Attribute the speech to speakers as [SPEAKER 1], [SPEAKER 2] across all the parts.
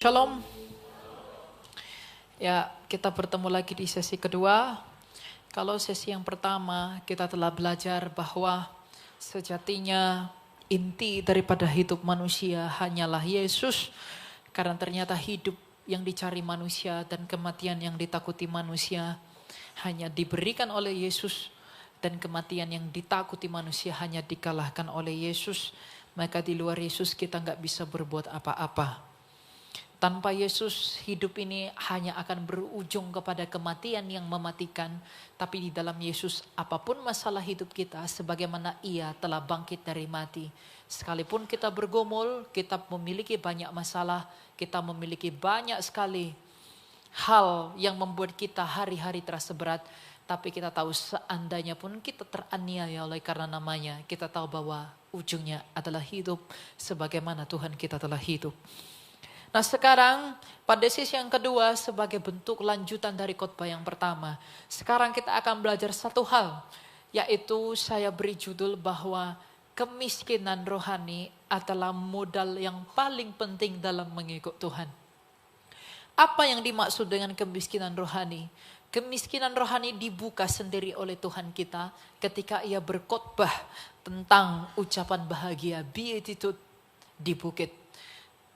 [SPEAKER 1] Shalom. Ya, kita bertemu lagi di sesi kedua. Kalau sesi yang pertama kita telah belajar bahwa sejatinya inti daripada hidup manusia hanyalah Yesus. Karena ternyata hidup yang dicari manusia dan kematian yang ditakuti manusia hanya diberikan oleh Yesus. Dan kematian yang ditakuti manusia hanya dikalahkan oleh Yesus. Maka di luar Yesus kita nggak bisa berbuat apa-apa. Tanpa Yesus hidup ini hanya akan berujung kepada kematian yang mematikan. Tapi di dalam Yesus apapun masalah hidup kita sebagaimana Ia telah bangkit dari mati. Sekalipun kita bergumul, kita memiliki banyak masalah, kita memiliki banyak sekali hal yang membuat kita hari-hari terasa berat. Tapi kita tahu seandainya pun kita teraniaya oleh karena namanya, kita tahu bahwa ujungnya adalah hidup sebagaimana Tuhan kita telah hidup. Nah sekarang pada sesi yang kedua sebagai bentuk lanjutan dari khotbah yang pertama. Sekarang kita akan belajar satu hal. Yaitu saya beri judul bahwa kemiskinan rohani adalah modal yang paling penting dalam mengikut Tuhan. Apa yang dimaksud dengan kemiskinan rohani? Kemiskinan rohani dibuka sendiri oleh Tuhan kita ketika Ia berkhotbah tentang ucapan bahagia, beatitude di bukit.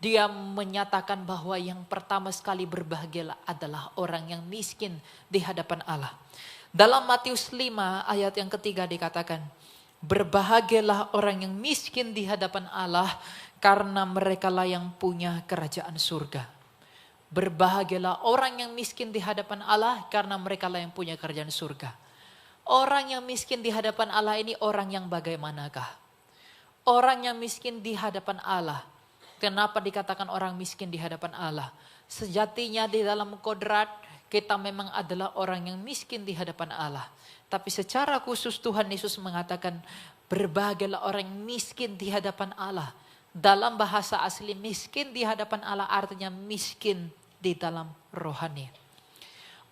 [SPEAKER 1] Dia menyatakan bahwa yang pertama sekali berbahagialah adalah orang yang miskin di hadapan Allah. Dalam Matius 5 ayat yang ketiga dikatakan, berbahagialah orang yang miskin di hadapan Allah karena merekalah yang punya kerajaan surga. Berbahagialah orang yang miskin di hadapan Allah karena merekalah yang punya kerajaan surga. Orang yang miskin di hadapan Allah ini orang yang bagaimanakah? Orang yang miskin di hadapan Allah. Kenapa dikatakan orang miskin di hadapan Allah? Sejatinya di dalam kodrat kita memang adalah orang yang miskin di hadapan Allah. Tapi secara khusus Tuhan Yesus mengatakan berbahagialah orang yang miskin di hadapan Allah. Dalam bahasa asli miskin di hadapan Allah artinya miskin di dalam rohani.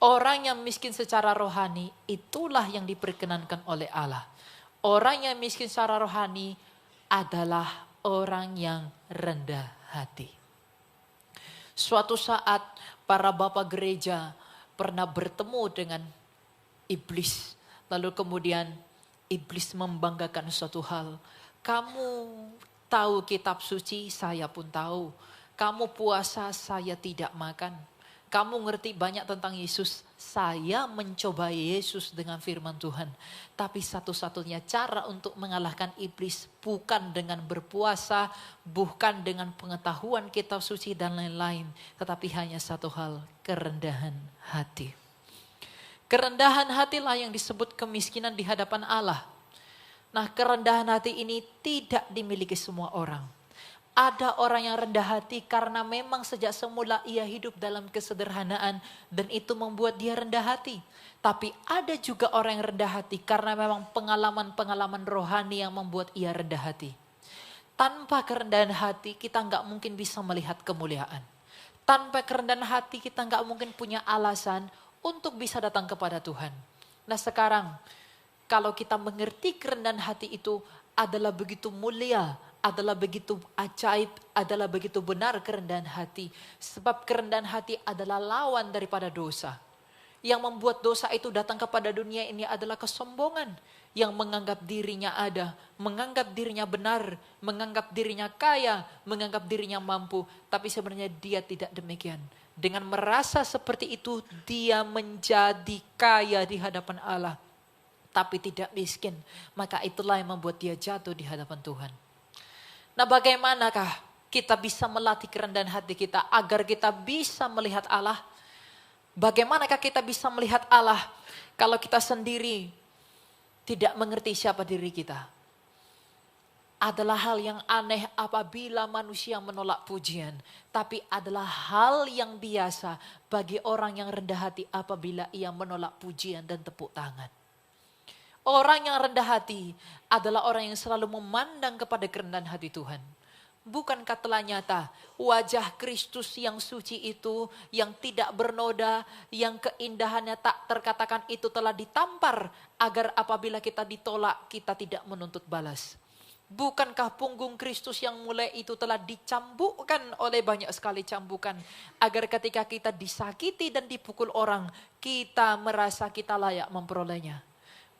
[SPEAKER 1] Orang yang miskin secara rohani itulah yang diperkenankan oleh Allah. Orang yang miskin secara rohani adalah orang yang rendah hati. Suatu saat para bapak gereja pernah bertemu dengan iblis. Lalu kemudian iblis membanggakan suatu hal. Kamu tahu kitab suci, saya pun tahu. Kamu puasa, saya tidak makan. Kamu ngerti banyak tentang Yesus. Saya mencoba Yesus dengan firman Tuhan. Tapi satu-satunya cara untuk mengalahkan iblis bukan dengan berpuasa, bukan dengan pengetahuan kitab suci dan lain-lain. Tetapi hanya satu hal, kerendahan hati. Kerendahan hatilah yang disebut kemiskinan di hadapan Allah. Nah, kerendahan hati ini tidak dimiliki semua orang. Ada orang yang rendah hati karena memang sejak semula ia hidup dalam kesederhanaan dan itu membuat dia rendah hati. Tapi ada juga orang yang rendah hati karena memang pengalaman-pengalaman rohani yang membuat ia rendah hati. Tanpa kerendahan hati kita nggak mungkin bisa melihat kemuliaan. Tanpa kerendahan hati kita nggak mungkin punya alasan untuk bisa datang kepada Tuhan. Nah sekarang kalau kita mengerti kerendahan hati itu adalah begitu mulia, adalah begitu ajaib, adalah begitu benar kerendahan hati. Sebab kerendahan hati adalah lawan daripada dosa. Yang membuat dosa itu datang kepada dunia ini adalah kesombongan. Yang menganggap dirinya ada, menganggap dirinya benar, menganggap dirinya kaya, menganggap dirinya mampu. Tapi sebenarnya dia tidak demikian. Dengan merasa seperti itu dia menjadi kaya di hadapan Allah. Tapi tidak miskin. Maka itulah yang membuat dia jatuh di hadapan Tuhan. Nah bagaimanakah kita bisa melatih kerendahan hati kita agar kita bisa melihat Allah? Bagaimanakah kita bisa melihat Allah kalau kita sendiri tidak mengerti siapa diri kita? Adalah hal yang aneh apabila manusia menolak pujian. Tapi adalah hal yang biasa bagi orang yang rendah hati apabila ia menolak pujian dan tepuk tangan. Orang yang rendah hati adalah orang yang selalu memandang kepada kerendahan hati Tuhan. Bukankah telah nyata wajah Kristus yang suci itu, yang tidak bernoda, yang keindahannya tak terkatakan itu telah ditampar agar apabila kita ditolak kita tidak menuntut balas. Bukankah punggung Kristus yang mulai itu telah dicambukkan oleh banyak sekali cambukan, agar ketika kita disakiti dan dipukul orang, kita merasa kita layak memperolehnya?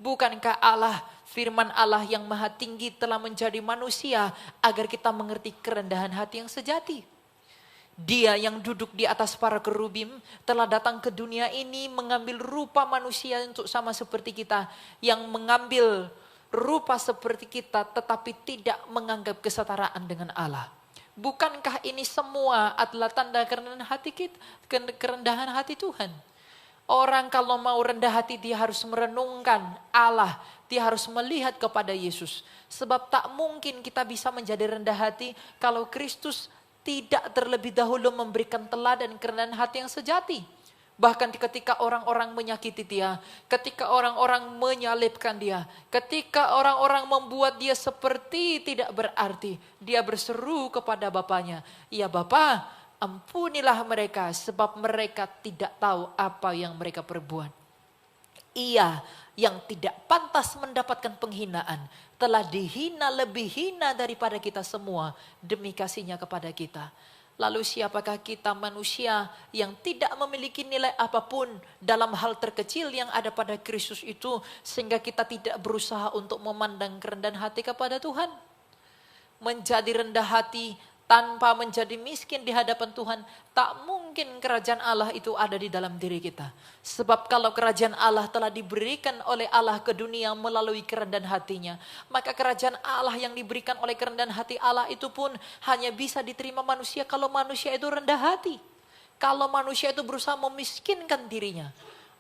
[SPEAKER 1] Bukankah Allah, firman Allah yang maha tinggi telah menjadi manusia agar kita mengerti kerendahan hati yang sejati? Dia yang duduk di atas para kerubim telah datang ke dunia ini mengambil rupa manusia untuk sama seperti kita, yang mengambil rupa seperti kita tetapi tidak menganggap kesetaraan dengan Allah. Bukankah ini semua adalah tanda kerendahan hati kita, kerendahan hati Tuhan? Orang kalau mau rendah hati dia harus merenungkan Allah, dia harus melihat kepada Yesus. Sebab tak mungkin kita bisa menjadi rendah hati kalau Kristus tidak terlebih dahulu memberikan teladan kerendahan hati yang sejati. Bahkan ketika orang-orang menyakiti dia, ketika orang-orang menyalibkan dia, ketika orang-orang membuat dia seperti tidak berarti, dia berseru kepada Bapaknya, "Ya Bapa, ampunilah mereka sebab mereka tidak tahu apa yang mereka perbuat." Ia yang tidak pantas mendapatkan penghinaan telah dihina lebih hina daripada kita semua demi kasihnya kepada kita. Lalu siapakah kita manusia yang tidak memiliki nilai apapun dalam hal terkecil yang ada pada Kristus itu, sehingga kita tidak berusaha untuk memandang kerendahan hati kepada Tuhan? Menjadi rendah hati tanpa menjadi miskin di hadapan Tuhan, tak mungkin kerajaan Allah itu ada di dalam diri kita. Sebab kalau kerajaan Allah telah diberikan oleh Allah ke dunia melalui kerendahan hatinya, maka kerajaan Allah yang diberikan oleh kerendahan hati Allah itu pun hanya bisa diterima manusia kalau manusia itu rendah hati. Kalau manusia itu berusaha memiskinkan dirinya.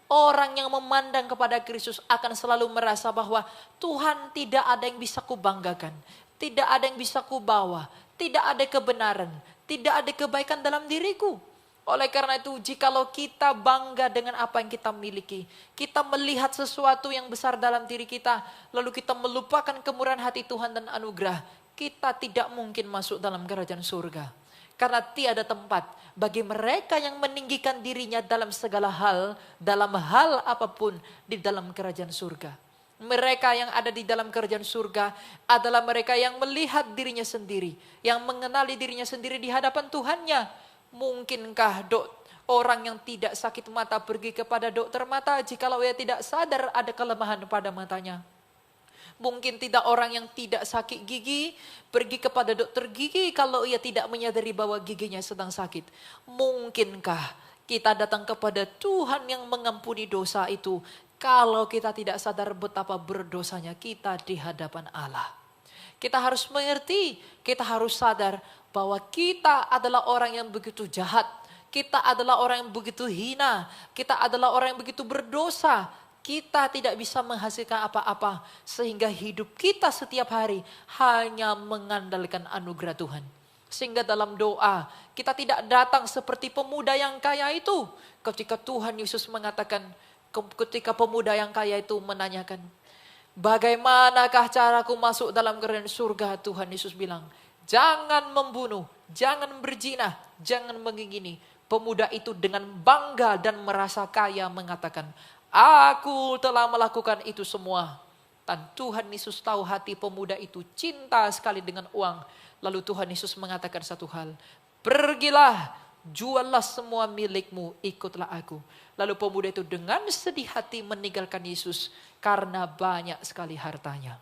[SPEAKER 1] Orang yang memandang kepada Kristus akan selalu merasa bahwa Tuhan, tidak ada yang bisa kubanggakan, tidak ada yang bisa kubawa, tidak ada kebenaran, tidak ada kebaikan dalam diriku. Oleh karena itu, jikalau kita bangga dengan apa yang kita miliki, kita melihat sesuatu yang besar dalam diri kita, lalu kita melupakan kemurahan hati Tuhan dan anugerah, kita tidak mungkin masuk dalam kerajaan surga. Karena tiada tempat bagi mereka yang meninggikan dirinya dalam segala hal, dalam hal apapun di dalam kerajaan surga. Mereka yang ada di dalam kerajaan surga adalah mereka yang melihat dirinya sendiri, yang mengenali dirinya sendiri di hadapan Tuhannya. Mungkinkah orang yang tidak sakit mata pergi kepada dokter mata jikalau ia tidak sadar ada kelemahan pada matanya? Mungkin tidak orang yang tidak sakit gigi pergi kepada dokter gigi kalau ia tidak menyadari bahwa giginya sedang sakit? Mungkinkah kita datang kepada Tuhan yang mengampuni dosa itu kalau kita tidak sadar betapa berdosanya kita di hadapan Allah? Kita harus mengerti, kita harus sadar bahwa kita adalah orang yang begitu jahat. Kita adalah orang yang begitu hina. Kita adalah orang yang begitu berdosa. Kita tidak bisa menghasilkan apa-apa. Sehingga hidup kita setiap hari hanya mengandalkan anugerah Tuhan. Sehingga dalam doa kita tidak datang seperti pemuda yang kaya itu. Ketika Tuhan Yesus mengatakan, ketika pemuda yang kaya itu menanyakan, bagaimanakah caraku masuk dalam kerajaan surga? Tuhan Yesus bilang, jangan membunuh, jangan berzina, jangan mengingini. Pemuda itu dengan bangga dan merasa kaya mengatakan, aku telah melakukan itu semua. Dan Tuhan Yesus tahu hati pemuda itu cinta sekali dengan uang. Lalu Tuhan Yesus mengatakan satu hal, pergilah, juallah semua milikmu, ikutlah aku. Lalu pemuda itu dengan sedih hati meninggalkan Yesus karena banyak sekali hartanya.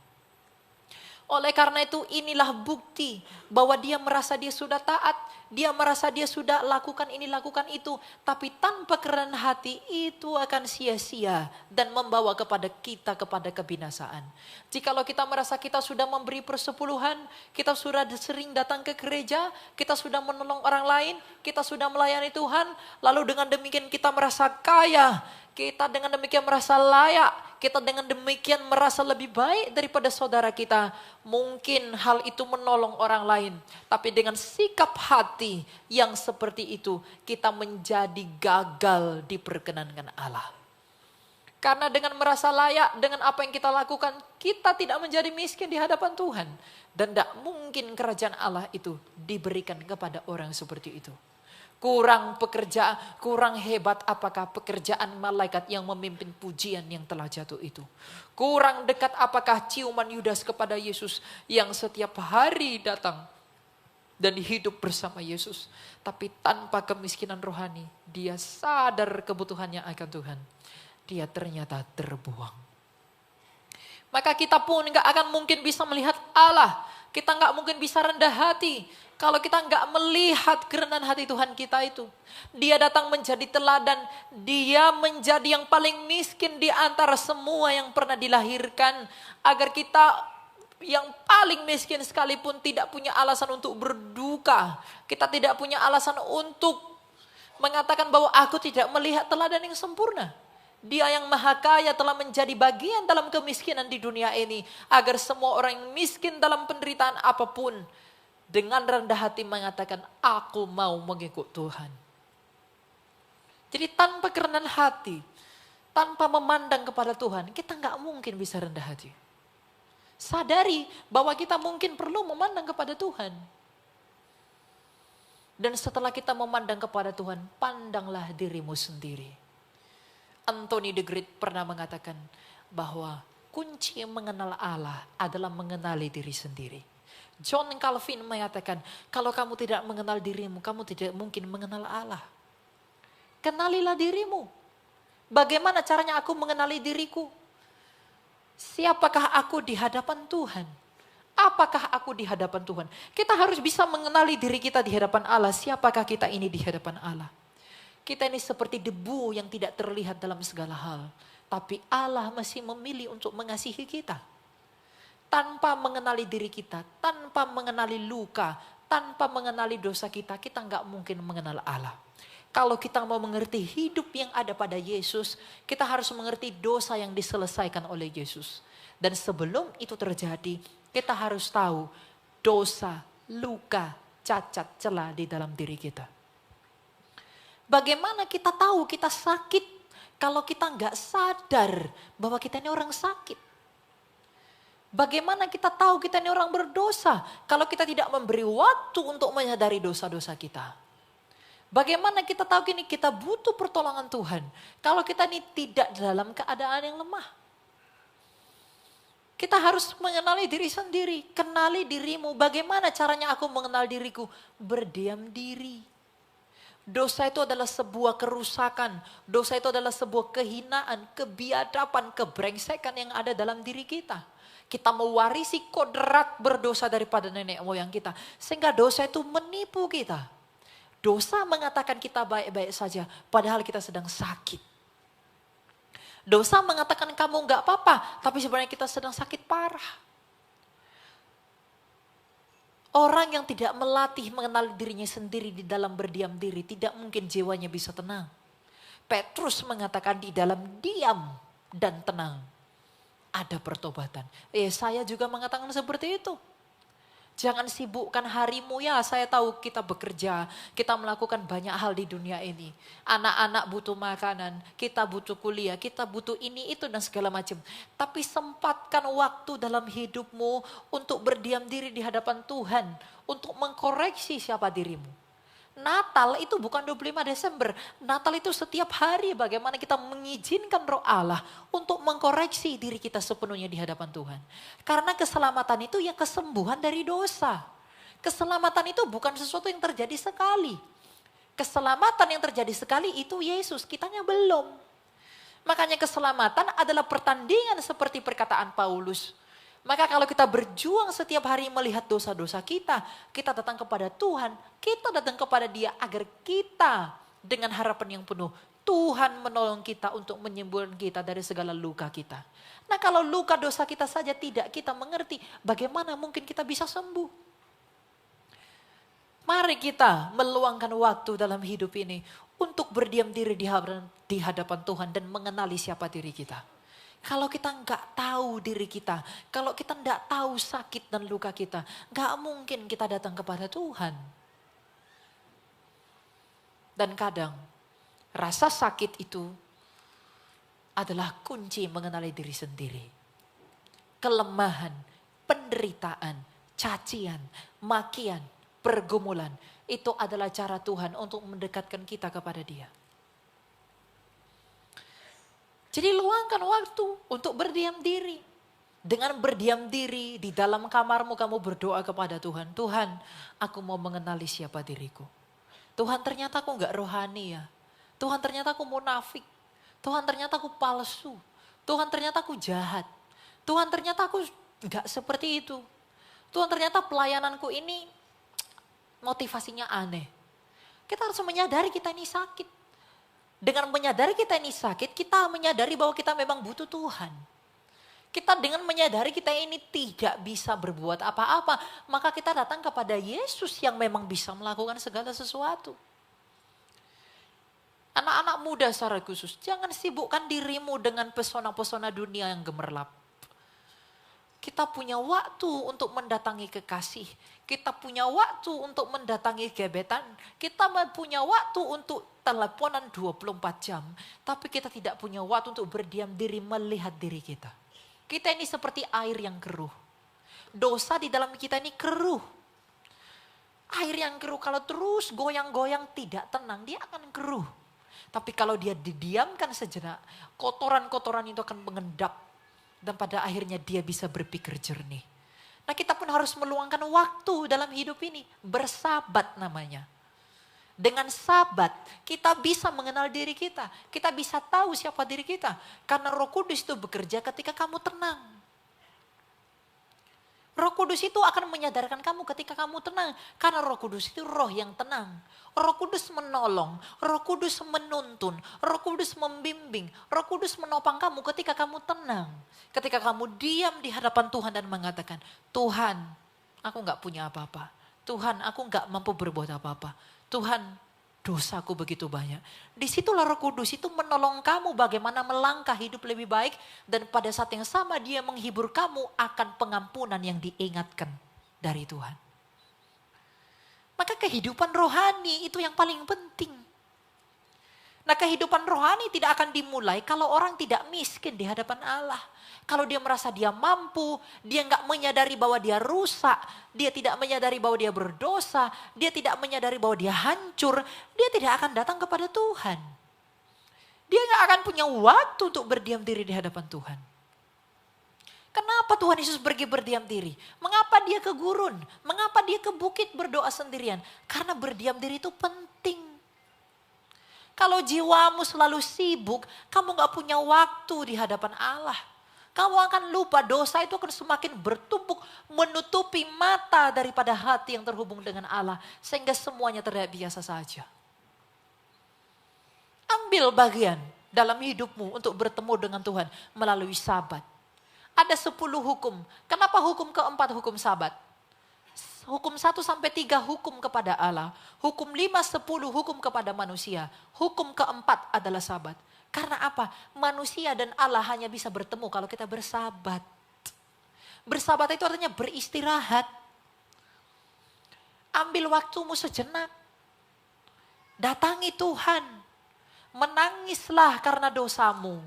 [SPEAKER 1] Oleh karena itu inilah bukti bahwa dia merasa dia sudah taat, dia merasa dia sudah lakukan ini, lakukan itu. Tapi tanpa kerendahan hati itu akan sia-sia dan membawa kepada kita kepada kebinasaan. Jikalau kita merasa kita sudah memberi persepuluhan, kita sudah sering datang ke gereja, kita sudah menolong orang lain, kita sudah melayani Tuhan, lalu dengan demikian kita merasa kaya, kita dengan demikian merasa layak, kita dengan demikian merasa lebih baik daripada saudara kita. Mungkin hal itu menolong orang lain. Tapi dengan sikap hati yang seperti itu, kita menjadi gagal diperkenankan Allah. Karena dengan merasa layak dengan apa yang kita lakukan, kita tidak menjadi miskin di hadapan Tuhan. Dan tidak mungkin kerajaan Allah itu diberikan kepada orang seperti itu. Kurang pekerjaan, kurang hebat apakah pekerjaan malaikat yang memimpin pujian yang telah jatuh itu. Kurang dekat apakah ciuman Yudas kepada Yesus yang setiap hari datang dan hidup bersama Yesus. Tapi tanpa kemiskinan rohani, dia sadar kebutuhannya akan Tuhan. Dia ternyata terbuang. Maka kita pun gak akan mungkin bisa melihat Allah. Kita gak mungkin bisa rendah hati. Kalau kita gak melihat kerendahan hati Tuhan kita itu. Dia datang menjadi teladan. Dia menjadi yang paling miskin di antara semua yang pernah dilahirkan. Agar kita yang paling miskin sekalipun tidak punya alasan untuk berduka. Kita tidak punya alasan untuk mengatakan bahwa aku tidak melihat teladan yang sempurna. Dia yang maha kaya telah menjadi bagian dalam kemiskinan di dunia ini. Agar semua orang yang miskin dalam penderitaan apapun, dengan rendah hati mengatakan, aku mau mengikut Tuhan. Jadi tanpa kerendahan hati, tanpa memandang kepada Tuhan, kita gak mungkin bisa rendah hati. Sadari bahwa kita mungkin perlu memandang kepada Tuhan. Dan setelah kita memandang kepada Tuhan, pandanglah dirimu sendiri. Anthony the Great pernah mengatakan bahwa kunci mengenal Allah adalah mengenali diri sendiri. John Calvin mengatakan, kalau kamu tidak mengenal dirimu, kamu tidak mungkin mengenal Allah. Kenalilah dirimu. Bagaimana caranya aku mengenali diriku? Siapakah aku di hadapan Tuhan? Apakah aku di hadapan Tuhan? Kita harus bisa mengenali diri kita di hadapan Allah. Siapakah kita ini di hadapan Allah? Kita ini seperti debu yang tidak terlihat dalam segala hal. Tapi Allah masih memilih untuk mengasihi kita. Tanpa mengenali diri kita, tanpa mengenali luka, tanpa mengenali dosa kita, kita nggak mungkin mengenal Allah. Kalau kita mau mengerti hidup yang ada pada Yesus, kita harus mengerti dosa yang diselesaikan oleh Yesus. Dan sebelum itu terjadi, kita harus tahu dosa, luka, cacat, celah di dalam diri kita. Bagaimana kita tahu kita sakit kalau kita nggak sadar bahwa kita ini orang sakit? Bagaimana kita tahu kita ini orang berdosa kalau kita tidak memberi waktu untuk menyadari dosa-dosa kita? Bagaimana kita tahu gini kita butuh pertolongan Tuhan kalau kita ini tidak dalam keadaan yang lemah? Kita harus mengenali diri sendiri, kenali dirimu. Bagaimana caranya aku mengenal diriku? Berdiam diri. Dosa itu adalah sebuah kerusakan, dosa itu adalah sebuah kehinaan, kebiadaban, kebrengsekan yang ada dalam diri kita. Kita mewarisi kodrat berdosa daripada nenek moyang kita. Sehingga dosa itu menipu kita. Dosa mengatakan kita baik-baik saja padahal kita sedang sakit. Dosa mengatakan kamu gak apa-apa tapi sebenarnya kita sedang sakit parah. Orang yang tidak melatih mengenal dirinya sendiri di dalam berdiam diri tidak mungkin jiwanya bisa tenang. Petrus mengatakan di dalam diam dan tenang ada pertobatan. Saya juga mengatakan seperti itu. Jangan sibukkan harimu ya, saya tahu kita bekerja, kita melakukan banyak hal di dunia ini. Anak-anak butuh makanan, kita butuh kuliah, kita butuh ini, itu dan segala macam. Tapi sempatkan waktu dalam hidupmu untuk berdiam diri di hadapan Tuhan, untuk mengkoreksi siapa dirimu. Natal itu bukan 25 Desember, Natal itu setiap hari bagaimana kita mengizinkan Roh Allah untuk mengkoreksi diri kita sepenuhnya di hadapan Tuhan. Karena keselamatan itu ya kesembuhan dari dosa. Keselamatan itu bukan sesuatu yang terjadi sekali. Keselamatan yang terjadi sekali itu Yesus, kitanya belum. Makanya keselamatan adalah pertandingan seperti perkataan Paulus. Maka kalau kita berjuang setiap hari melihat dosa-dosa kita datang kepada Tuhan, kita datang kepada Dia agar kita dengan harapan yang penuh, Tuhan menolong kita untuk menyembuhkan kita dari segala luka kita. Nah kalau luka dosa kita saja tidak kita mengerti, bagaimana mungkin kita bisa sembuh? Mari kita meluangkan waktu dalam hidup ini untuk berdiam diri di hadapan Tuhan dan mengenali siapa diri kita. Kalau kita nggak tahu diri kita, kalau kita nggak tahu sakit dan luka kita, nggak mungkin kita datang kepada Tuhan. Dan kadang rasa sakit itu adalah kunci mengenali diri sendiri. Kelemahan, penderitaan, cacian, makian, pergumulan. Itu adalah cara Tuhan untuk mendekatkan kita kepada Dia. Jadi luangkan waktu untuk berdiam diri. Dengan berdiam diri di dalam kamarmu kamu berdoa kepada Tuhan. Tuhan, aku mau mengenali siapa diriku. Tuhan, ternyata aku enggak rohani ya. Tuhan, ternyata aku munafik. Tuhan, ternyata aku palsu. Tuhan, ternyata aku jahat. Tuhan, ternyata aku enggak seperti itu. Tuhan, ternyata pelayananku ini motivasinya aneh. Kita harus menyadari kita ini sakit. Dengan menyadari kita ini sakit, kita menyadari bahwa kita memang butuh Tuhan. Kita dengan menyadari kita ini tidak bisa berbuat apa-apa, maka kita datang kepada Yesus yang memang bisa melakukan segala sesuatu. Anak-anak muda secara khusus, jangan sibukkan dirimu dengan pesona-pesona dunia yang gemerlap. Kita punya waktu untuk mendatangi kekasih. Kita punya waktu untuk mendatangi gebetan. Kita punya waktu untuk teleponan 24 jam. Tapi kita tidak punya waktu untuk berdiam diri melihat diri kita. Kita ini seperti air yang keruh. Dosa di dalam kita ini keruh. Air yang keruh kalau terus goyang-goyang tidak tenang, dia akan keruh. Tapi kalau dia didiamkan sejenak, kotoran-kotoran itu akan mengendap. Dan pada akhirnya dia bisa berpikir jernih. Nah, kita pun harus meluangkan waktu dalam hidup ini. Bersabat namanya. Dengan sabat kita bisa mengenal diri kita. Kita bisa tahu siapa diri kita. Karena Roh Kudus itu bekerja ketika kamu tenang. Roh Kudus itu akan menyadarkan kamu ketika kamu tenang. Karena Roh Kudus itu roh yang tenang. Roh Kudus menolong, Roh Kudus menuntun, Roh Kudus membimbing, Roh Kudus menopang kamu ketika kamu tenang. Ketika kamu diam di hadapan Tuhan dan mengatakan, Tuhan, aku gak punya apa-apa. Tuhan, aku gak mampu berbuat apa-apa. Tuhan, dosaku begitu banyak. Disitulah Roh Kudus itu menolong kamu bagaimana melangkah hidup lebih baik. Dan pada saat yang sama dia menghibur kamu akan pengampunan yang diingatkan dari Tuhan. Maka kehidupan rohani itu yang paling penting. Nah, kehidupan rohani tidak akan dimulai kalau orang tidak miskin di hadapan Allah. Kalau dia merasa dia mampu, dia nggak menyadari bahwa dia rusak, dia tidak menyadari bahwa dia berdosa, dia tidak menyadari bahwa dia hancur, dia tidak akan datang kepada Tuhan. Dia nggak akan punya waktu untuk berdiam diri di hadapan Tuhan. Kenapa Tuhan Yesus pergi berdiam diri? Mengapa dia ke gurun? Mengapa dia ke bukit berdoa sendirian? Karena berdiam diri itu penting. Kalau jiwamu selalu sibuk, kamu gak punya waktu di hadapan Allah. Kamu akan lupa dosa itu akan semakin bertumpuk menutupi mata daripada hati yang terhubung dengan Allah. Sehingga semuanya terlihat biasa saja. Ambil bagian dalam hidupmu untuk bertemu dengan Tuhan melalui sabat. Ada 10 hukum. Kenapa hukum keempat hukum sabat? Hukum 1 sampai 3 hukum kepada Allah. Hukum 5, 10 hukum kepada manusia. Hukum keempat adalah sabat. Karena apa? Manusia dan Allah hanya bisa bertemu kalau kita bersabat. Bersabat itu artinya beristirahat. Ambil waktumu sejenak. Datangi Tuhan. Menangislah karena dosamu.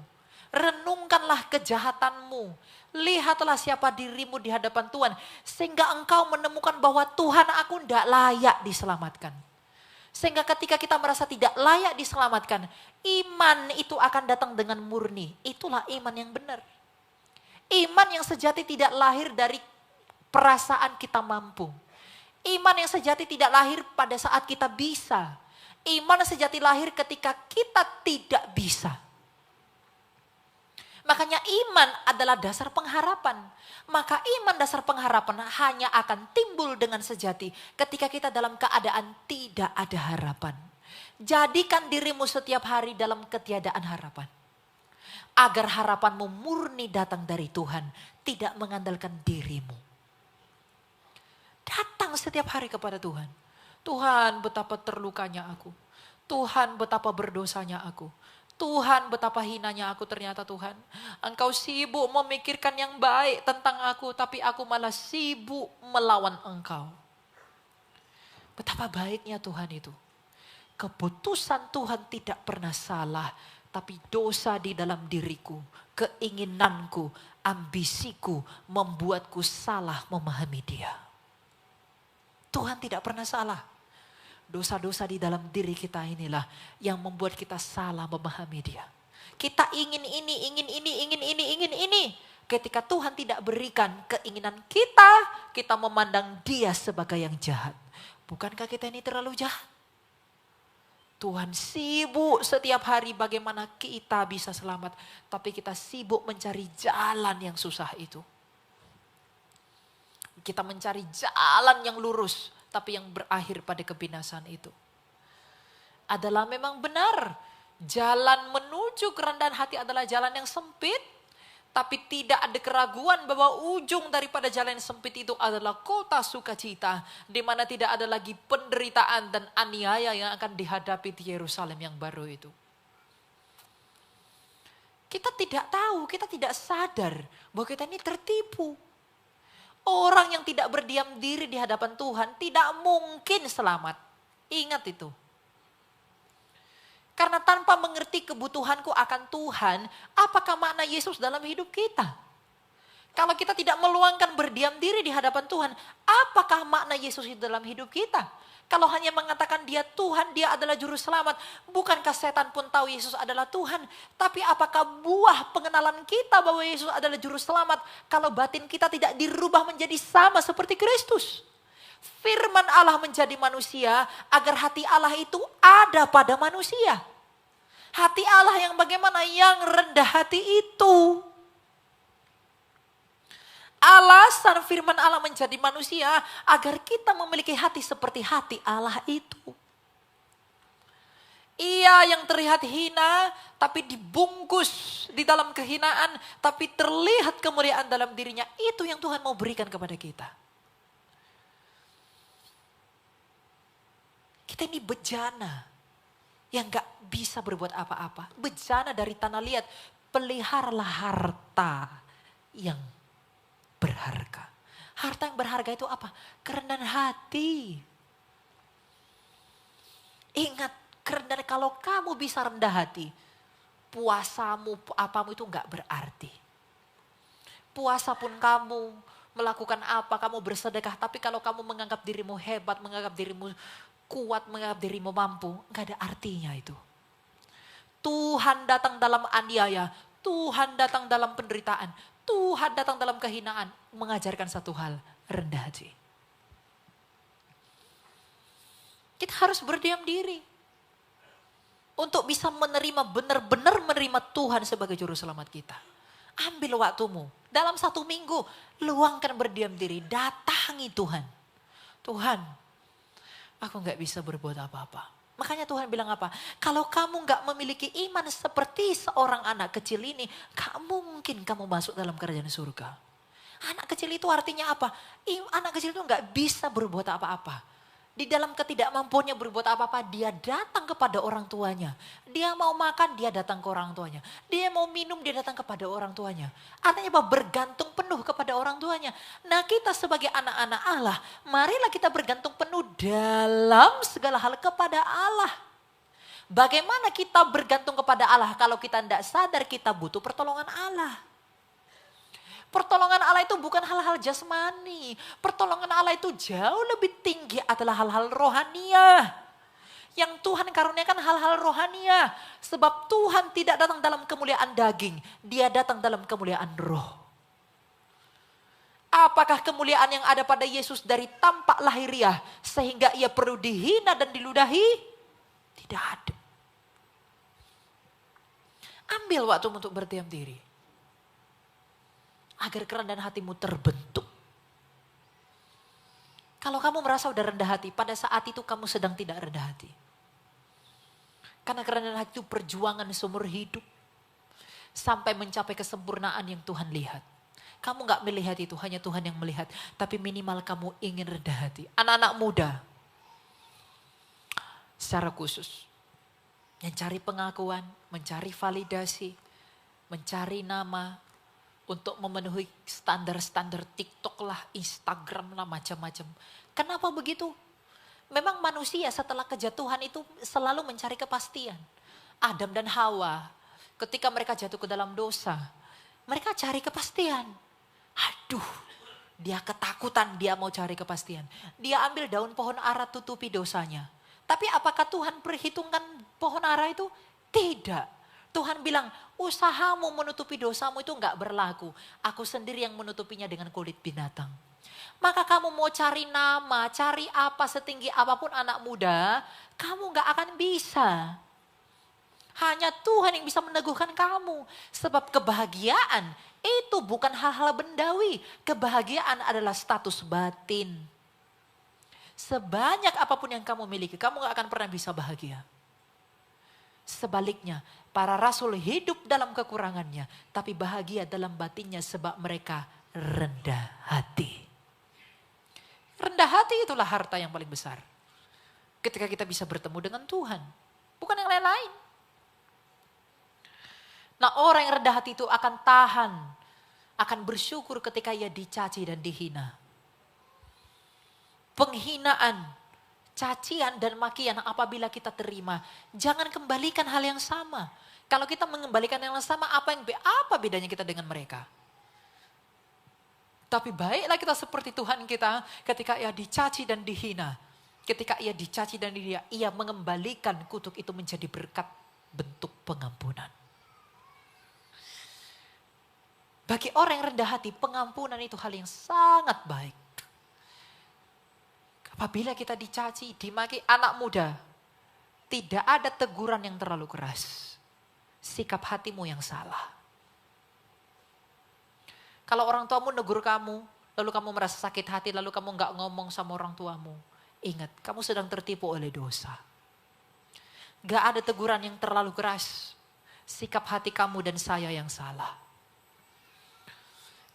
[SPEAKER 1] Renungkanlah kejahatanmu. Lihatlah siapa dirimu di hadapan Tuhan. Sehingga engkau menemukan bahwa Tuhan, aku tidak layak diselamatkan. Sehingga ketika kita merasa tidak layak diselamatkan, iman itu akan datang dengan murni. Itulah iman yang benar. Iman yang sejati tidak lahir dari perasaan kita mampu. Iman yang sejati tidak lahir pada saat kita bisa. Iman yang sejati lahir ketika kita tidak bisa. Makanya iman adalah dasar pengharapan. Maka iman dasar pengharapan hanya akan timbul dengan sejati ketika kita dalam keadaan tidak ada harapan. Jadikan dirimu setiap hari dalam ketiadaan harapan. Agar harapanmu murni datang dari Tuhan, tidak mengandalkan dirimu. Datang setiap hari kepada Tuhan. Tuhan, betapa terlukanya aku. Tuhan, betapa berdosanya aku. Tuhan, betapa hinanya aku ternyata Tuhan. Engkau sibuk memikirkan yang baik tentang aku, tapi aku malah sibuk melawan Engkau. Betapa baiknya Tuhan itu. Keputusan Tuhan tidak pernah salah, tapi dosa di dalam diriku, keinginanku, ambisiku membuatku salah memahami Dia. Tuhan tidak pernah salah. Dosa-dosa di dalam diri kita inilah yang membuat kita salah memahami Dia. Kita ingin ini, ingin ini, ingin ini, ingin ini. Ketika Tuhan tidak berikan keinginan kita, kita memandang Dia sebagai yang jahat. Bukankah kita ini terlalu jahat? Tuhan sibuk setiap hari bagaimana kita bisa selamat. Tapi kita sibuk mencari jalan yang susah itu. Kita mencari jalan yang lurus, tapi yang berakhir pada kebinasan itu. Adalah memang benar, jalan menuju kerendahan hati adalah jalan yang sempit, tapi tidak ada keraguan bahwa ujung daripada jalan yang sempit itu adalah kota sukacita, di mana tidak ada lagi penderitaan dan aniaya yang akan dihadapi di Yerusalem yang baru itu. Kita tidak tahu, kita tidak sadar bahwa kita ini tertipu. Orang yang tidak berdiam diri di hadapan Tuhan tidak mungkin selamat. Ingat itu. Karena tanpa mengerti kebutuhanku akan Tuhan, apakah makna Yesus dalam hidup kita? Kalau kita tidak meluangkan berdiam diri di hadapan Tuhan, apakah makna Yesus dalam hidup kita? Kalau hanya mengatakan Dia Tuhan, Dia adalah juru selamat. Bukankah setan pun tahu Yesus adalah Tuhan? Tapi apakah buah pengenalan kita bahwa Yesus adalah juru selamat kalau batin kita tidak dirubah menjadi sama seperti Kristus? Firman Allah menjadi manusia agar hati Allah itu ada pada manusia. Hati Allah yang bagaimana? Yang rendah hati itu. Alasan firman Allah menjadi manusia agar kita memiliki hati seperti hati Allah itu. Ia yang terlihat hina tapi dibungkus di dalam kehinaan, tapi terlihat kemuliaan dalam dirinya. Itu yang Tuhan mau berikan kepada kita. Kita ini bejana yang gak bisa berbuat apa-apa. Bejana dari tanah liat. Peliharalah harta yang berharga. Harta yang berharga itu apa? Kerendahan hati. Ingat, kerendahan, kalau kamu bisa rendah hati, puasamu, apamu itu enggak berarti. Puasa pun kamu melakukan apa, kamu bersedekah, tapi kalau kamu menganggap dirimu hebat, menganggap dirimu kuat, menganggap dirimu mampu, enggak ada artinya itu. Tuhan datang dalam aniaya, Tuhan datang dalam penderitaan, Tuhan datang dalam kehinaan, mengajarkan satu hal, rendah hati. Kita harus berdiam diri untuk bisa menerima, benar-benar menerima Tuhan sebagai juru selamat kita. Ambil waktumu, dalam 1 minggu, luangkan berdiam diri, datangi Tuhan. Tuhan, aku gak bisa berbuat apa-apa. Makanya Tuhan bilang apa? Kalau kamu gak memiliki iman seperti seorang anak kecil ini, gak mungkin kamu masuk dalam kerajaan surga. Anak kecil itu artinya apa? Anak kecil itu gak bisa berbuat apa-apa. Di dalam ketidakmampuannya berbuat apa-apa, dia datang kepada orang tuanya. Dia mau makan, dia datang ke orang tuanya. Dia mau minum, dia datang kepada orang tuanya. Artinya apa? Bergantung penuh kepada orang tuanya. Nah, kita sebagai anak-anak Allah, marilah kita bergantung penuh dalam segala hal kepada Allah. Bagaimana kita bergantung kepada Allah kalau kita tidak sadar kita butuh pertolongan Allah? Pertolongan Allah itu bukan hal-hal jasmani. Pertolongan Allah itu jauh lebih tinggi adalah hal-hal rohania. Yang Tuhan karuniakan hal-hal rohania. Sebab Tuhan tidak datang dalam kemuliaan daging. Dia datang dalam kemuliaan roh. Apakah kemuliaan yang ada pada Yesus dari tampak lahiriah sehingga ia perlu dihina dan diludahi? Tidak ada. Ambil waktu untuk berdiam diri. Agar kerendahan hatimu terbentuk. Kalau kamu merasa udah rendah hati, pada saat itu kamu sedang tidak rendah hati. Karena kerendahan hati itu perjuangan seumur hidup. Sampai mencapai kesempurnaan yang Tuhan lihat. Kamu gak melihat itu, hanya Tuhan yang melihat. Tapi minimal kamu ingin rendah hati. Anak-anak muda, secara khusus, mencari pengakuan, mencari validasi, mencari nama, untuk memenuhi standar-standar TikTok lah, Instagram lah, macam-macam. Kenapa begitu? Memang manusia setelah kejatuhan itu selalu mencari kepastian. Adam dan Hawa, ketika mereka jatuh ke dalam dosa, mereka cari kepastian. Aduh, Dia ketakutan, dia mau cari kepastian. Dia ambil daun pohon ara tutupi dosanya. Tapi apakah Tuhan perhitungkan pohon ara itu? Tidak. Tuhan bilang, usahamu menutupi dosamu itu enggak berlaku. Aku sendiri yang menutupinya dengan kulit binatang. Maka kamu mau cari nama, cari apa setinggi apapun anak muda, kamu enggak akan bisa. Hanya Tuhan yang bisa meneguhkan kamu. Sebab kebahagiaan itu bukan hal-hal bendawi. Kebahagiaan adalah status batin. Sebanyak apapun yang kamu miliki, kamu gak akan pernah bisa bahagia. Sebaliknya, para rasul hidup dalam kekurangannya, tapi bahagia dalam batinnya sebab mereka rendah hati. Rendah hati itulah harta yang paling besar. Ketika kita bisa bertemu dengan Tuhan, bukan yang lain-lain. Nah, orang yang rendah hati itu akan tahan, akan bersyukur ketika ia dicaci dan dihina. Penghinaan, cacian dan makian apabila kita terima, jangan kembalikan hal yang sama. Kalau kita mengembalikan yang sama, apa bedanya kita dengan mereka? Tapi baiklah kita seperti Tuhan kita ketika ia dicaci dan dihina. Ketika ia dicaci dan dihina, ia mengembalikan kutuk itu menjadi berkat bentuk pengampunan. Bagi orang yang rendah hati, pengampunan itu hal yang sangat baik. Apabila kita dicaci, dimaki anak muda, tidak ada teguran yang terlalu keras. Sikap hatimu yang salah. Kalau orang tuamu negur kamu, lalu kamu merasa sakit hati, lalu kamu gak ngomong sama orang tuamu. Ingat, kamu sedang tertipu oleh dosa. Gak ada teguran yang terlalu keras. Sikap hati kamu dan saya yang salah.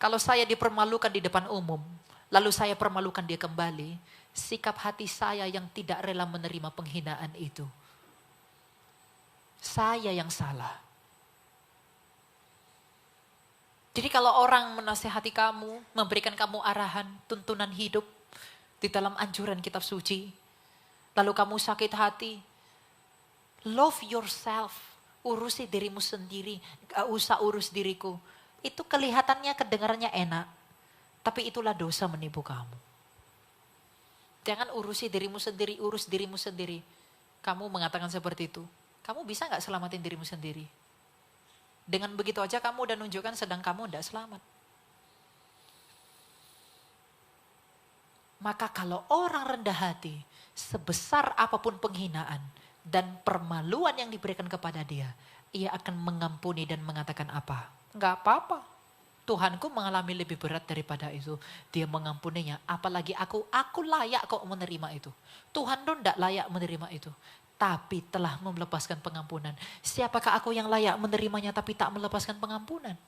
[SPEAKER 1] Kalau saya dipermalukan di depan umum, lalu saya permalukan dia kembali, sikap hati saya yang tidak rela menerima penghinaan itu. Saya yang salah. Jadi kalau orang menasihati kamu, memberikan kamu arahan, tuntunan hidup di dalam anjuran kitab suci, lalu kamu sakit hati, love yourself, urusi dirimu sendiri, gak usah urus diriku. Itu kelihatannya, kedengarannya enak. Tapi itulah dosa menipu kamu. Jangan urusi dirimu sendiri, urus dirimu sendiri. Kamu mengatakan seperti itu. Kamu bisa gak selamatin dirimu sendiri? Dengan begitu aja kamu udah nunjukkan sedang kamu tidak selamat. Maka kalau orang rendah hati, sebesar apapun penghinaan dan permaluan yang diberikan kepada dia, ia akan mengampuni dan mengatakan apa? Enggak apa-apa. Tuhanku mengalami lebih berat daripada itu. Dia mengampuninya. Apalagi aku layak kok menerima itu. Tuhan tuh enggak layak menerima itu. Tapi telah melepaskan pengampunan. Siapakah aku yang layak menerimanya tapi tak melepaskan pengampunan?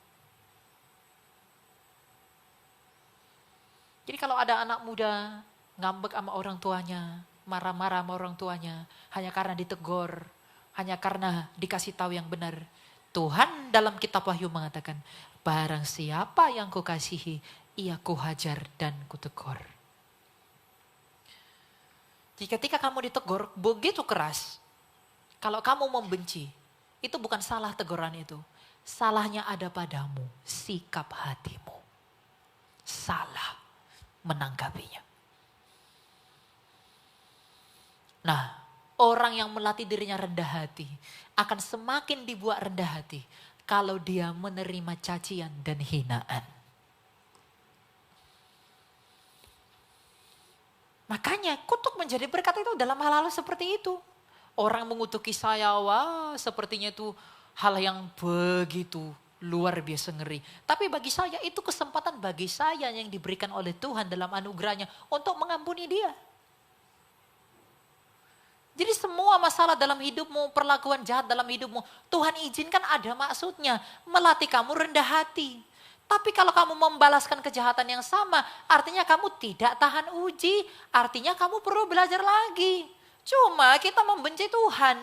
[SPEAKER 1] Jadi kalau ada anak muda ngambek sama orang tuanya, marah-marah sama orang tuanya, hanya karena ditegur, hanya karena dikasih tahu yang benar. Tuhan dalam kitab Wahyu mengatakan, barang siapa yang kukasihi, ia kuhajar dan kutegur. Jadi ketika kamu ditegur begitu keras, kalau kamu membenci, itu bukan salah teguran itu. Salahnya ada padamu, sikap hatimu. Salah menanggapinya. Nah, orang yang melatih dirinya rendah hati akan semakin dibuat rendah hati kalau dia menerima cacian dan hinaan. Makanya kutuk menjadi berkat itu dalam hal-hal seperti itu. Orang mengutuki saya, wah sepertinya itu hal yang begitu luar biasa ngeri. Tapi bagi saya itu kesempatan bagi saya yang diberikan oleh Tuhan dalam anugerahnya untuk mengampuni dia. Jadi semua masalah dalam hidupmu, perlakuan jahat dalam hidupmu, Tuhan izinkan ada maksudnya, melatih kamu rendah hati. Tapi kalau kamu membalaskan kejahatan yang sama, artinya kamu tidak tahan uji, artinya kamu perlu belajar lagi. Cuma kita membenci Tuhan,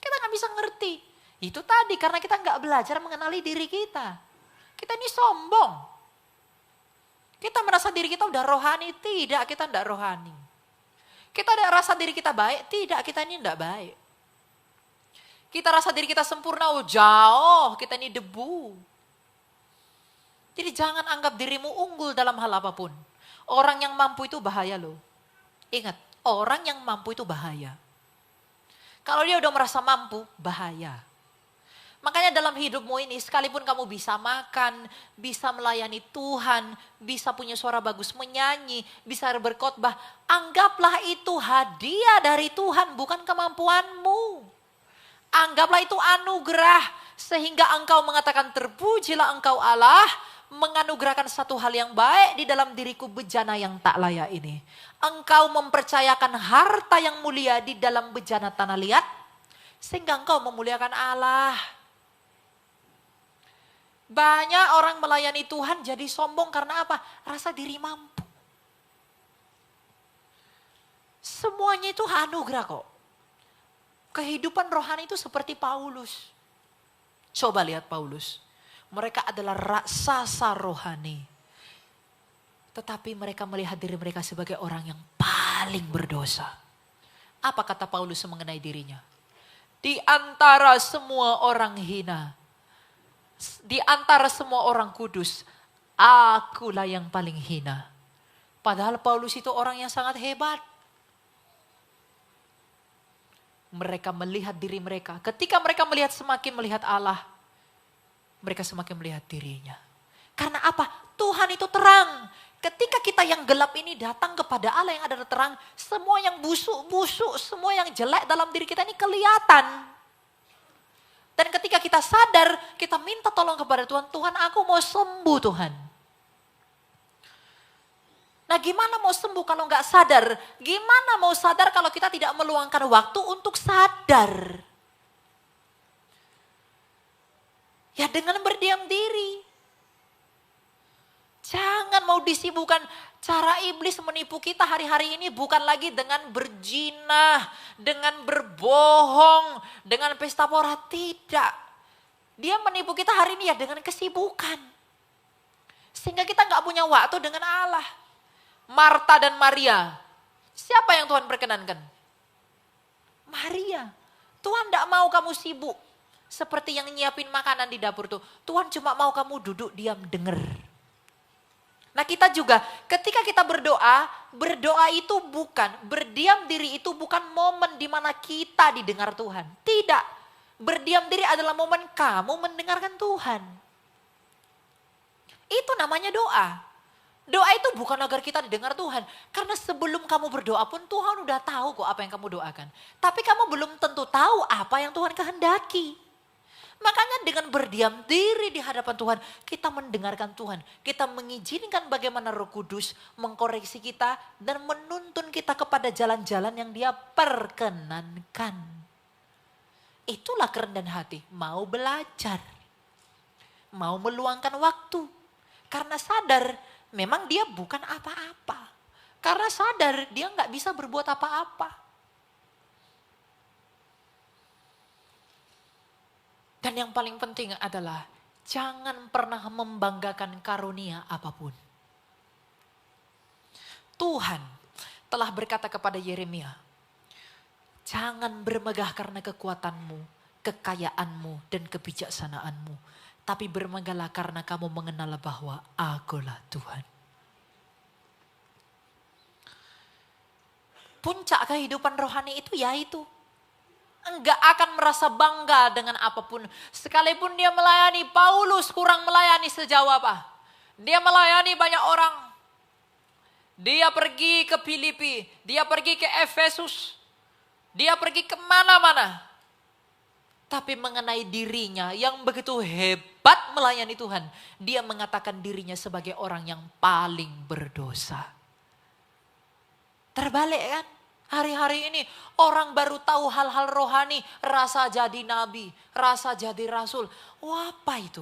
[SPEAKER 1] kita gak bisa ngerti. Itu tadi karena kita gak belajar mengenali diri kita. Kita ini sombong. Kita merasa diri kita udah rohani, tidak, kita tidak rohani. Kita ada rasa diri kita baik, tidak, kita ini tidak baik. Kita rasa diri kita sempurna, oh jauh, kita ini debu. Jadi jangan anggap dirimu unggul dalam hal apapun. Orang yang mampu itu bahaya loh. Ingat, orang yang mampu itu bahaya. Kalau dia udah merasa mampu, bahaya. Makanya dalam hidupmu ini, sekalipun kamu bisa makan, bisa melayani Tuhan, bisa punya suara bagus menyanyi, bisa berkhotbah, anggaplah itu hadiah dari Tuhan, bukan kemampuanmu. Anggaplah itu anugerah, sehingga engkau mengatakan terpujilah engkau Allah, menganugerahkan satu hal yang baik di dalam diriku bejana yang tak layak ini. Engkau mempercayakan harta yang mulia di dalam bejana tanah liat, sehingga engkau memuliakan Allah. Banyak orang melayani Tuhan jadi sombong karena apa? Rasa diri mampu. Semuanya itu anugerah kok. Kehidupan rohani itu seperti Paulus. Coba lihat Paulus. Mereka adalah raksasa rohani. Tetapi mereka melihat diri mereka sebagai orang yang paling berdosa. Apa kata Paulus mengenai dirinya? Di antara semua orang hina, di antara semua orang kudus, akulah yang paling hina. Padahal Paulus itu orang yang sangat hebat. Mereka melihat diri mereka. Ketika mereka melihat semakin melihat Allah, mereka semakin melihat dirinya. Karena apa? Tuhan itu terang. Ketika kita yang gelap ini datang kepada Allah yang ada terang, semua yang busuk-busuk, semua yang jelek dalam diri kita ini kelihatan. Dan ketika kita sadar, kita minta tolong kepada Tuhan, Tuhan aku mau sembuh Tuhan. Nah gimana mau sembuh kalau nggak sadar? Gimana mau sadar kalau kita tidak meluangkan waktu untuk sadar? Ya dengan berdiam diri. Jangan mau disibukkan. Cara iblis menipu kita hari-hari ini bukan lagi dengan berjinah, dengan berbohong, dengan pesta pora. Tidak. Dia menipu kita hari ini ya dengan kesibukan. Sehingga kita nggak punya waktu dengan Allah. Marta dan Maria. Siapa yang Tuhan perkenankan? Maria. Tuhan tidak mau kamu sibuk. Seperti yang nyiapin makanan di dapur tuh. Tuhan cuma mau kamu duduk diam denger. Nah kita juga ketika kita berdoa itu bukan, berdiam diri itu bukan momen di mana kita didengar Tuhan. Tidak, berdiam diri adalah momen kamu mendengarkan Tuhan. Itu namanya doa. Doa itu bukan agar kita didengar Tuhan. Karena sebelum kamu berdoa pun Tuhan udah tahu kok apa yang kamu doakan. Tapi kamu belum tentu tahu apa yang Tuhan kehendaki. Makanya dengan berdiam diri di hadapan Tuhan, kita mendengarkan Tuhan. Kita mengizinkan bagaimana Roh Kudus mengkoreksi kita dan menuntun kita kepada jalan-jalan yang Dia perkenankan. Itulah kerendahan hati, mau belajar, mau meluangkan waktu. Karena sadar memang dia bukan apa-apa. Karena sadar dia nggak bisa berbuat apa-apa. Dan yang paling penting adalah jangan pernah membanggakan karunia apapun. Tuhan telah berkata kepada Yeremia, jangan bermegah karena kekuatanmu, kekayaanmu, dan kebijaksanaanmu. Tapi bermegahlah karena kamu mengenal bahwa Akulah Tuhan. Puncak kehidupan rohani itu yaitu enggak akan merasa bangga dengan apapun. Sekalipun dia melayani, Paulus kurang melayani sejauh apa? Dia melayani banyak orang. Dia pergi ke Filipi, dia pergi ke Efesus, dia pergi kemana-mana. Tapi mengenai dirinya yang begitu hebat melayani Tuhan, dia mengatakan dirinya sebagai orang yang paling berdosa. Terbalik kan? Hari-hari ini orang baru tahu hal-hal rohani, rasa jadi nabi, rasa jadi rasul. Wah, apa itu?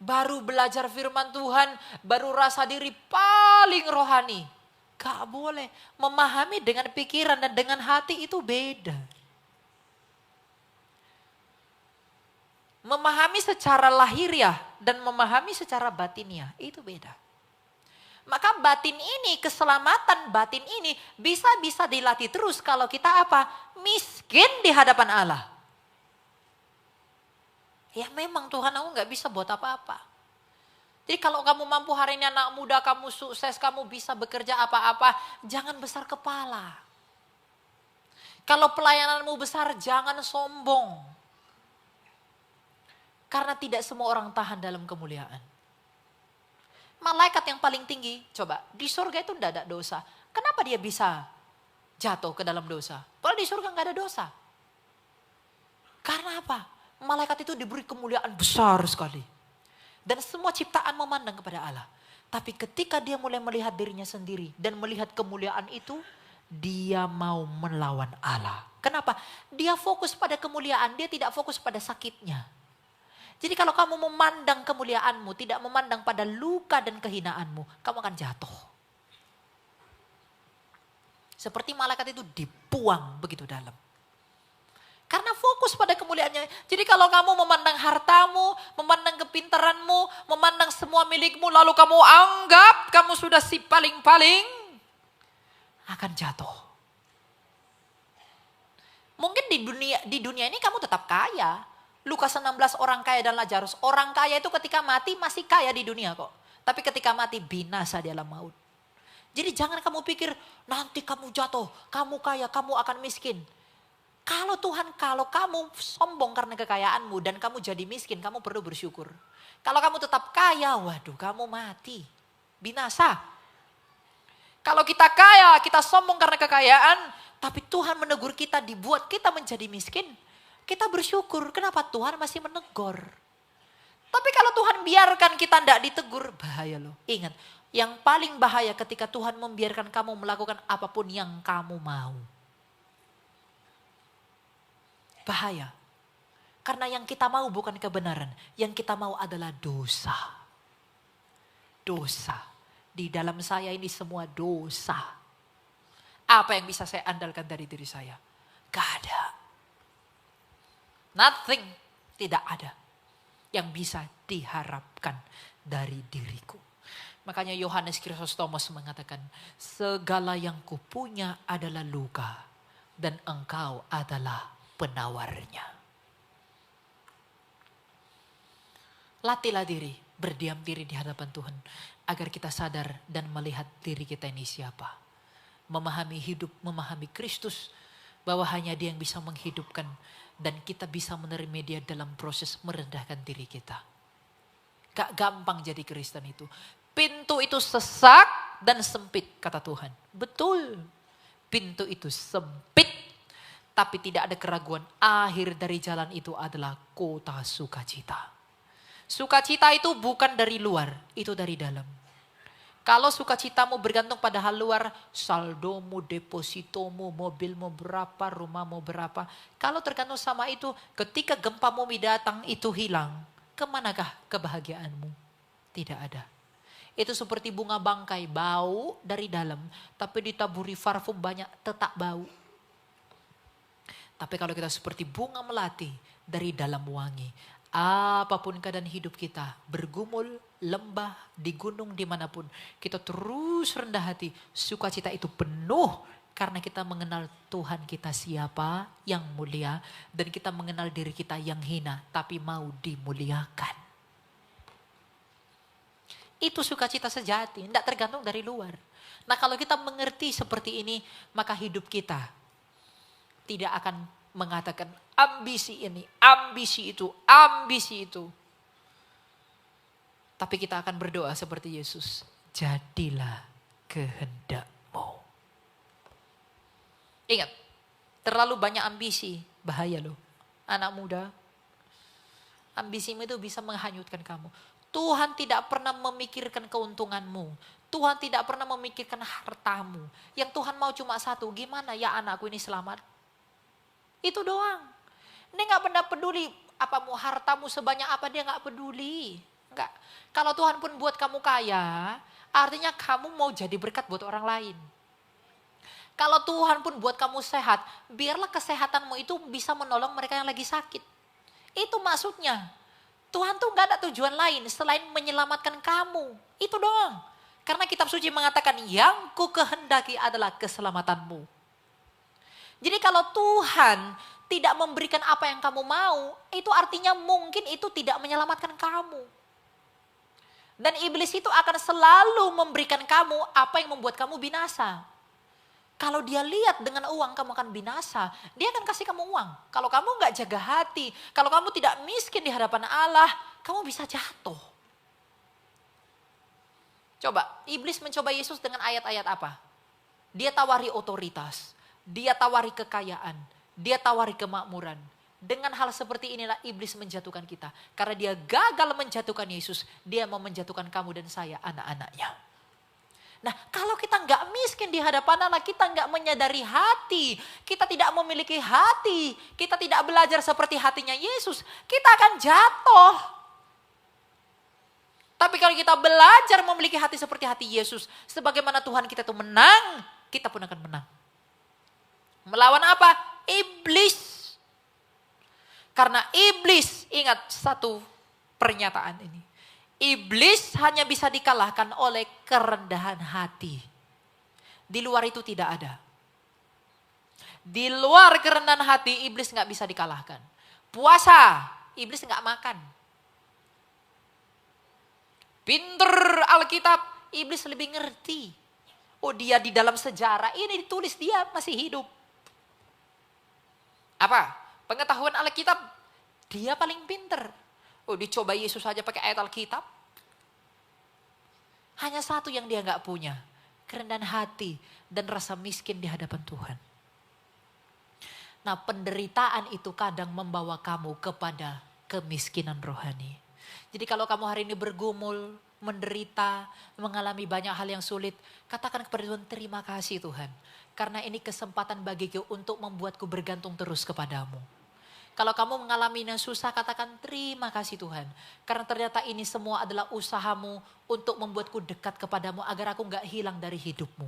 [SPEAKER 1] Baru belajar firman Tuhan, baru rasa diri paling rohani. Gak boleh, memahami dengan pikiran dan dengan hati itu beda. Memahami secara lahiriah dan memahami secara batiniah itu beda. Maka batin ini, keselamatan batin ini bisa dilatih terus kalau kita apa? Miskin di hadapan Allah. Ya memang Tuhan aku gak bisa buat apa-apa. Jadi kalau kamu mampu hari ini anak muda, kamu sukses, kamu bisa bekerja apa-apa, jangan besar kepala. Kalau pelayananmu besar, jangan sombong. Karena tidak semua orang tahan dalam kemuliaan. Malaikat yang paling tinggi, coba, di surga itu tidak ada dosa. Kenapa dia bisa jatuh ke dalam dosa? Padahal di surga nggak ada dosa. Karena apa? Malaikat itu diberi kemuliaan besar sekali. Dan semua ciptaan memandang kepada Allah. Tapi ketika dia mulai melihat dirinya sendiri dan melihat kemuliaan itu, dia mau melawan Allah. Kenapa? Dia fokus pada kemuliaan, dia tidak fokus pada sakitnya. Jadi kalau kamu memandang kemuliaanmu, tidak memandang pada luka dan kehinaanmu, kamu akan jatuh. Seperti malaikat itu dibuang begitu dalam. Karena fokus pada kemuliaannya. Jadi kalau kamu memandang hartamu, memandang kepintaranmu, memandang semua milikmu, lalu kamu anggap kamu sudah si paling-paling, akan jatuh. Mungkin di dunia ini kamu tetap kaya. Lukas 16 orang kaya dan Lazarus. Orang kaya itu ketika mati masih kaya di dunia kok. Tapi ketika mati binasa di alam maut. Jadi jangan kamu pikir nanti kamu jatuh, kamu kaya, kamu akan miskin. Kalau kamu sombong karena kekayaanmu dan kamu jadi miskin, kamu perlu bersyukur. Kalau kamu tetap kaya, waduh kamu mati, binasa. Kalau kita kaya, kita sombong karena kekayaan, tapi Tuhan menegur kita, dibuat kita menjadi miskin. Kita bersyukur, kenapa Tuhan masih menegur. Tapi kalau Tuhan biarkan kita tidak ditegur, bahaya loh. Ingat, yang paling bahaya ketika Tuhan membiarkan kamu melakukan apapun yang kamu mau. Bahaya. Karena yang kita mau bukan kebenaran. Yang kita mau adalah dosa. Dosa. Di dalam saya ini semua dosa. Apa yang bisa saya andalkan dari diri saya? Gak ada. Nothing. Tidak ada. Yang bisa diharapkan dari diriku. Makanya Yohanes Krisostomos mengatakan, segala yang kupunya adalah luka. Dan engkau adalah penawarnya. Latihlah diri, berdiam diri di hadapan Tuhan. Agar kita sadar dan melihat diri kita ini siapa. Memahami hidup, memahami Kristus. Bahwa hanya Dia yang bisa menghidupkan. Dan kita bisa menerima Dia dalam proses merendahkan diri kita. Gak gampang jadi Kristen itu. Pintu itu sesak dan sempit kata Tuhan. Betul. Pintu itu sempit. Tapi tidak ada keraguan, akhir dari jalan itu adalah kota sukacita. Sukacita itu bukan dari luar, itu dari dalam. Kalau sukacitamu bergantung pada hal luar, saldomu, depositomu, mobilmu berapa, rumahmu berapa. Kalau tergantung sama itu, ketika gempa bumi datang itu hilang. Kemanakah kebahagiaanmu? Tidak ada. Itu seperti bunga bangkai, bau dari dalam. Tapi ditaburi parfum banyak, tetap bau. Tapi kalau kita seperti bunga melati dari dalam wangi. Apapun keadaan hidup kita. Bergumul, lembah, di gunung, dimanapun. Kita terus rendah hati. Sukacita itu penuh. Karena kita mengenal Tuhan kita siapa yang mulia. Dan kita mengenal diri kita yang hina. Tapi mau dimuliakan. Itu sukacita sejati. Tidak tergantung dari luar. Nah kalau kita mengerti seperti ini. Maka hidup kita tidak akan mengatakan ambisi ini, ambisi itu, ambisi itu. Tapi kita akan berdoa seperti Yesus. Jadilah kehendak-Mu. Ingat, terlalu banyak ambisi, bahaya loh. Anak muda, ambisimu itu bisa menghanyutkan kamu. Tuhan tidak pernah memikirkan keuntunganmu. Tuhan tidak pernah memikirkan hartamu. Yang Tuhan mau cuma satu, gimana ya anakku ini selamat? Itu doang. Dia gak pernah peduli apa mau hartamu sebanyak apa, dia gak peduli. Enggak. Kalau Tuhan pun buat kamu kaya, artinya kamu mau jadi berkat buat orang lain. Kalau Tuhan pun buat kamu sehat, biarlah kesehatanmu itu bisa menolong mereka yang lagi sakit. Itu maksudnya. Tuhan tuh gak ada tujuan lain selain menyelamatkan kamu. Itu doang. Karena kitab suci mengatakan yang ku kehendaki adalah keselamatanmu. Jadi kalau Tuhan tidak memberikan apa yang kamu mau, itu artinya mungkin itu tidak menyelamatkan kamu. Dan iblis itu akan selalu memberikan kamu apa yang membuat kamu binasa. Kalau dia lihat dengan uang kamu akan binasa, dia akan kasih kamu uang. Kalau kamu nggak jaga hati, kalau kamu tidak miskin di hadapan Allah, kamu bisa jatuh. Coba, iblis mencoba Yesus dengan ayat-ayat apa? Dia tawari otoritas, dia tawari kekayaan, dia tawari kemakmuran. Dengan hal seperti inilah iblis menjatuhkan kita. Karena dia gagal menjatuhkan Yesus, dia mau menjatuhkan kamu dan saya, anak-anaknya. Nah, kalau kita nggak miskin di hadapan Allah, kita nggak menyadari hati, kita tidak memiliki hati, kita tidak belajar seperti hatinya Yesus, kita akan jatuh. Tapi kalau kita belajar memiliki hati seperti hati Yesus, sebagaimana Tuhan kita itu menang, kita pun akan menang. Melawan apa? Iblis. Karena iblis, ingat satu pernyataan ini. Iblis hanya bisa dikalahkan oleh kerendahan hati. Di luar itu tidak ada. Di luar kerendahan hati, iblis nggak bisa dikalahkan. Puasa, iblis nggak makan. Pinter Alkitab, iblis lebih ngerti. Oh, dia di dalam sejarah, ini ditulis dia masih hidup. Apa? Pengetahuan Alkitab, dia paling pinter. Oh, dicoba Yesus saja pakai ayat Alkitab. Hanya satu yang dia nggak punya, kerendahan hati dan rasa miskin di hadapan Tuhan. Nah, penderitaan itu kadang membawa kamu kepada kemiskinan rohani. Jadi kalau kamu hari ini bergumul, menderita, mengalami banyak hal yang sulit, katakan kepada Tuhan, terima kasih Tuhan. Karena ini kesempatan bagiku untuk membuatku bergantung terus kepadamu. Kalau kamu mengalami yang susah, katakan terima kasih Tuhan. Karena ternyata ini semua adalah usahamu untuk membuatku dekat kepadamu agar aku gak hilang dari hidupmu.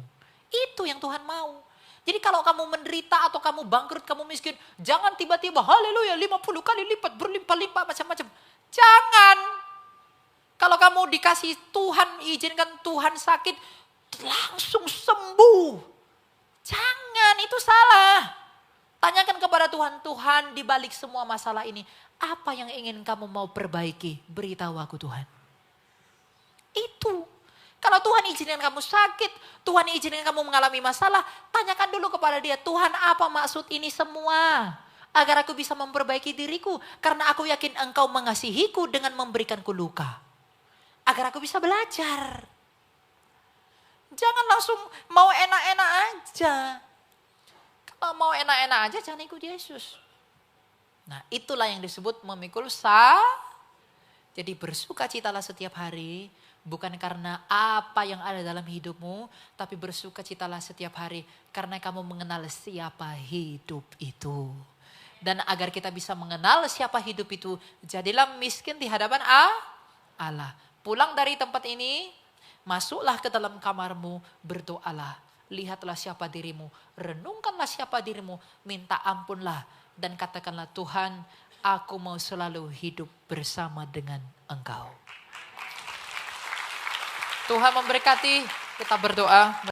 [SPEAKER 1] Itu yang Tuhan mau. Jadi kalau kamu menderita atau kamu bangkrut, kamu miskin, jangan tiba-tiba haleluya 50 kali lipat, berlimpah-limpah macam-macam. Jangan. Kalau kamu dikasih Tuhan, izinkan Tuhan sakit, langsung sembuh. Jangan, itu salah. Tanyakan kepada Tuhan, Tuhan di balik semua masalah ini, apa yang ingin kamu mau perbaiki? Beritahu aku Tuhan. Itu. Kalau Tuhan izinkan kamu sakit, Tuhan izinkan kamu mengalami masalah, tanyakan dulu kepada dia, Tuhan apa maksud ini semua? Agar aku bisa memperbaiki diriku, karena aku yakin engkau mengasihiku dengan memberikanku luka. Agar aku bisa belajar. Jangan langsung mau enak-enak aja. Kalau mau enak-enak aja jangan ikut Yesus. Nah, itulah yang disebut memikul Jadi bersukacitalah setiap hari, bukan karena apa yang ada dalam hidupmu, tapi bersukacitalah setiap hari karena kamu mengenal siapa hidup itu. Dan agar kita bisa mengenal siapa hidup itu, jadilah miskin di hadapan Allah. Pulang dari tempat ini, masuklah ke dalam kamarmu, berdoalah. Lihatlah siapa dirimu, renungkanlah siapa dirimu, minta ampunlah dan katakanlah Tuhan, aku mau selalu hidup bersama dengan Engkau. Tuhan memberkati, kita berdoa.